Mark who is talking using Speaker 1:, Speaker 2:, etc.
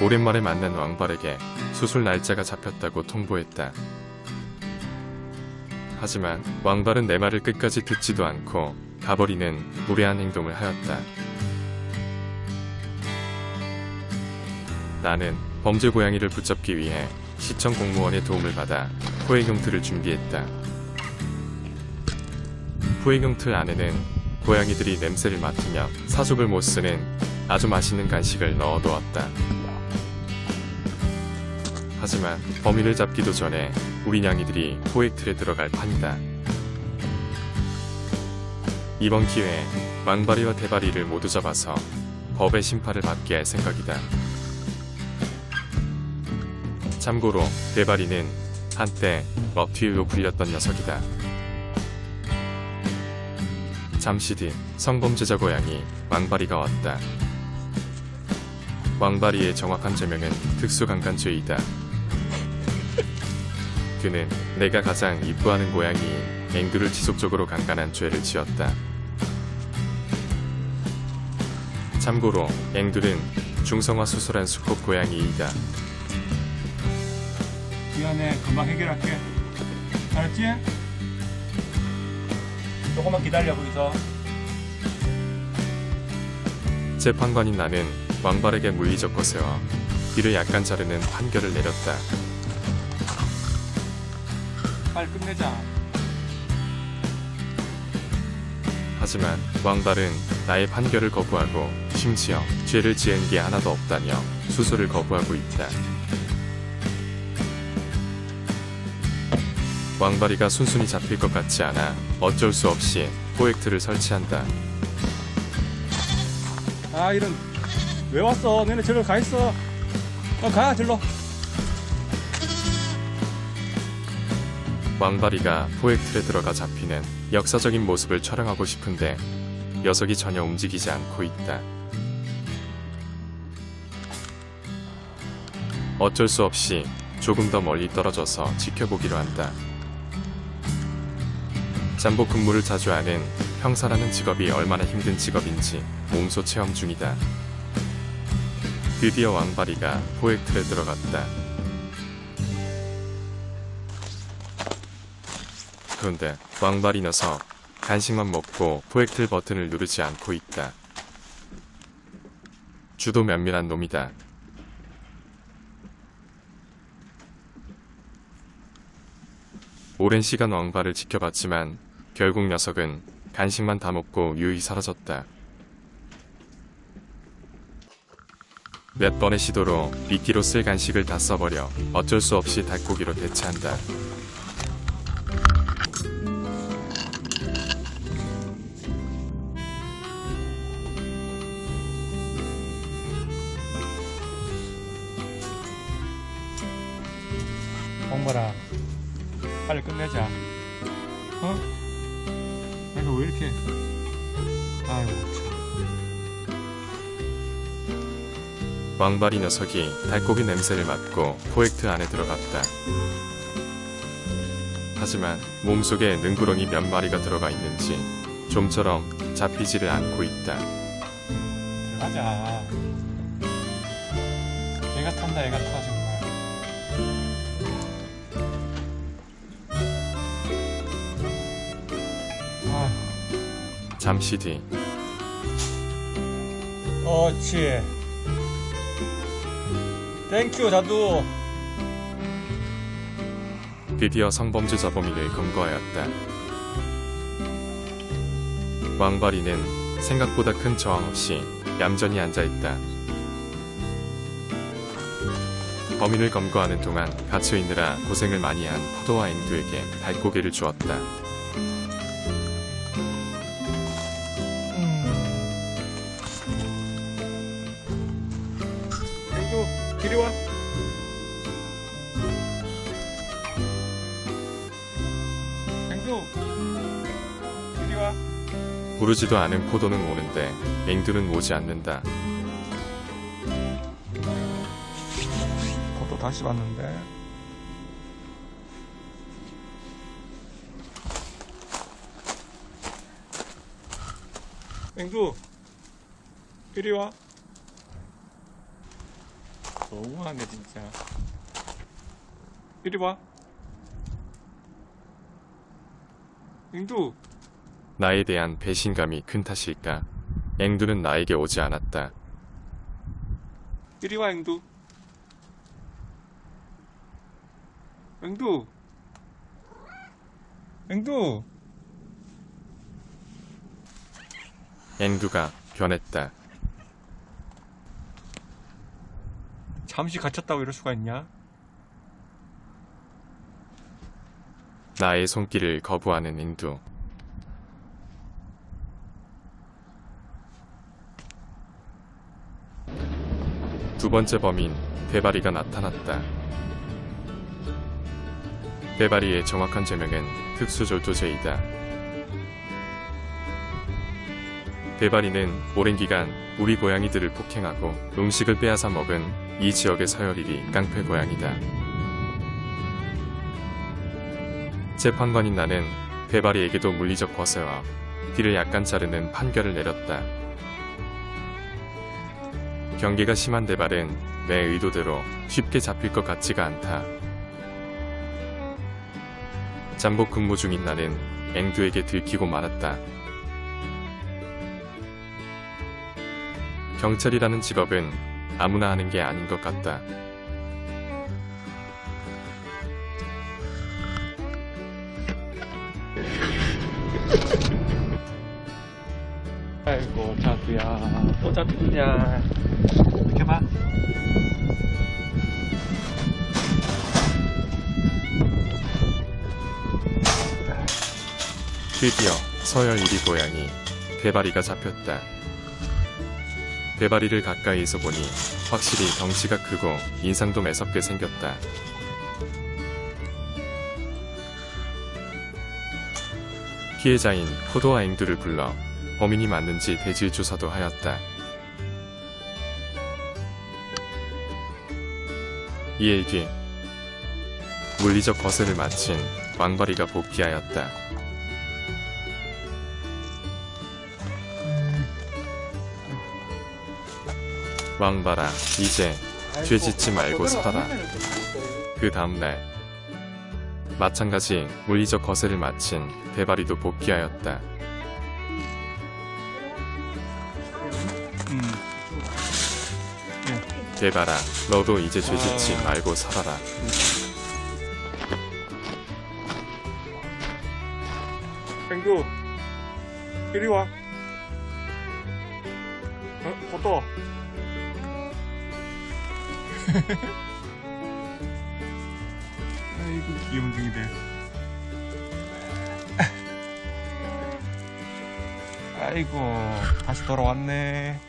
Speaker 1: 오랜만에 만난 왕발에게 수술 날짜가 잡혔다고 통보했다. 하지만 왕발은 내 말을 끝까지 듣지도 않고 가버리는 무례한 행동을 하였다. 나는 범죄 고양이를 붙잡기 위해 시청 공무원의 도움을 받아 포획용 틀을 준비했다. 포획용 틀 안에는 고양이들이 냄새를 맡으며 사족을 못 쓰는 아주 맛있는 간식을 넣어 놓았다. 하지만 범인을 잡기도 전에 우리 냥이들이 포획 틀에 들어갈 판이다. 이번 기회에 왕바리와 대바리를 모두 잡아서 법의 심판을 받게 할 생각이다. 참고로 대바리는 한때 머티일로 불렸던 녀석이다. 잠시 뒤 성범죄자 고양이 왕바리가 왔다. 왕바리의 정확한 죄명은 특수강간죄이다. 그는 내가 가장 이뻐하는 고양이 앵두를 지속적으로 강간한 죄를 지었다. 참고로 앵두는 중성화 수술한 수컷 고양이이다.
Speaker 2: 미안해, 금방 해결할게. 알았지? 조금만 기다려 거기서.
Speaker 1: 재판관인 나는 왕발에게 물리적 거세와 귀를 약간 자르는 판결을 내렸다.
Speaker 2: 빨리 끝내자.
Speaker 1: 하지만 왕발은 나의 판결을 거부하고 심지어 죄를 지은 게 하나도 없다며 수술을 거부하고 있다. 왕바리가 순순히 잡힐 것 같지 않아 어쩔 수 없이 포획 틀을 설치한다.
Speaker 2: 아, 이런. 왜 왔어? 너네 저리로 가 있어. 가, 절로.
Speaker 1: 왕바리가 포획 틀에 들어가 잡히는 역사적인 모습을 촬영하고 싶은데 녀석이 전혀 움직이지 않고 있다. 어쩔 수 없이 조금 더 멀리 떨어져서 지켜보기로 한다. 잠복 근무를 자주 하는 형사라는 직업이 얼마나 힘든 직업인지 몸소 체험 중이다. 드디어 왕바리가 포획 틀에 들어갔다. 그런데 왕바리 녀석 간식만 먹고 포획 틀 버튼을 누르지 않고 있다. 주도 면밀한 놈이다. 오랜 시간 왕바를 지켜봤지만 결국 녀석은 간식만 다 먹고 유유히 사라졌다. 몇 번의 시도로 미끼로 쓸 간식을 다 써버려 어쩔 수 없이 닭고기로 대체한다.
Speaker 2: 왕바라, 빨리 끝내자. 어? 내가 왜 이렇게. 아이고 참.
Speaker 1: 왕바리 녀석이 닭고기 냄새를 맡고 포획 틀 안에 들어갔다. 하지만 몸속에 능구렁이 몇 마리가 들어가 있는지 좀처럼 잡히지를 않고 있다.
Speaker 2: 들어가자. 애가 탄다, 애가 타 정말.
Speaker 1: 잠시 뒤
Speaker 2: 그렇지. 땡큐 자두.
Speaker 1: 드디어 성범죄자 범인을 검거하였다. 왕바리는 생각보다 큰 저항 없이 얌전히 앉아있다. 범인을 검거하는 동안 갇혀있느라 고생을 많이 한 포도와 앵두에게 닭고기를 주었다.
Speaker 2: 앵두, 이리 와. 앵두, 이리 와.
Speaker 1: 부르지도 않은 포도는 오는데 앵두는 오지 않는다.
Speaker 2: 포도 다시 봤는데. 앵두, 이리 와. 너무하네 진짜. 이리 와. 앵두.
Speaker 1: 나에 대한 배신감이 큰 탓일까? 앵두는 나에게 오지 않았다.
Speaker 2: 이리 와 앵두. 앵두. 앵두.
Speaker 1: 앵두가 변했다.
Speaker 2: 잠시 갇혔다고 이럴 수가 있냐?
Speaker 1: 나의 손길을 거부하는 앵두. 두 번째 범인 대바리가 나타났다. 대바리의 정확한 죄명은 특수절도죄이다. 대바리는 오랜 기간 우리 고양이들을 폭행하고 음식을 빼앗아 먹은 이 지역의 서열일위 깡패 고양이다. 재판관인 나는 대바리에게도 물리적 거세와 뒤를 약간 자르는 판결을 내렸다. 경계가 심한 대발은 내 의도대로 쉽게 잡힐 것 같지가 않다. 잠복 근무 중인 나는 앵두에게 들키고 말았다. 경찰이라는 직업은 아무나 하는 게 아닌 것 같다.
Speaker 2: 아이고 자두야 또 잡히냐. 이렇게 봐.
Speaker 1: 드디어 서열 1위 고양이 대바리가 잡혔다. 대바리를 가까이에서 보니 확실히 덩치가 크고 인상도 매섭게 생겼다. 피해자인 포도와 앵두를 불러 범인이 맞는지 대질 조사도 하였다. 이에 뒤 물리적 거세를 마친 왕바리가 복귀하였다. 왕바라, 이제 죄 짓지 말고 살아라. 그 다음날 마찬가지 물리적 거세를 마친 대바리도 복귀하였다. 대바라, 너도 이제 죄 짓지 말고 살아라.
Speaker 2: 앵두 이리 와. 포도. 아이고 귀염둥이들. 아이고 다시 돌아왔네.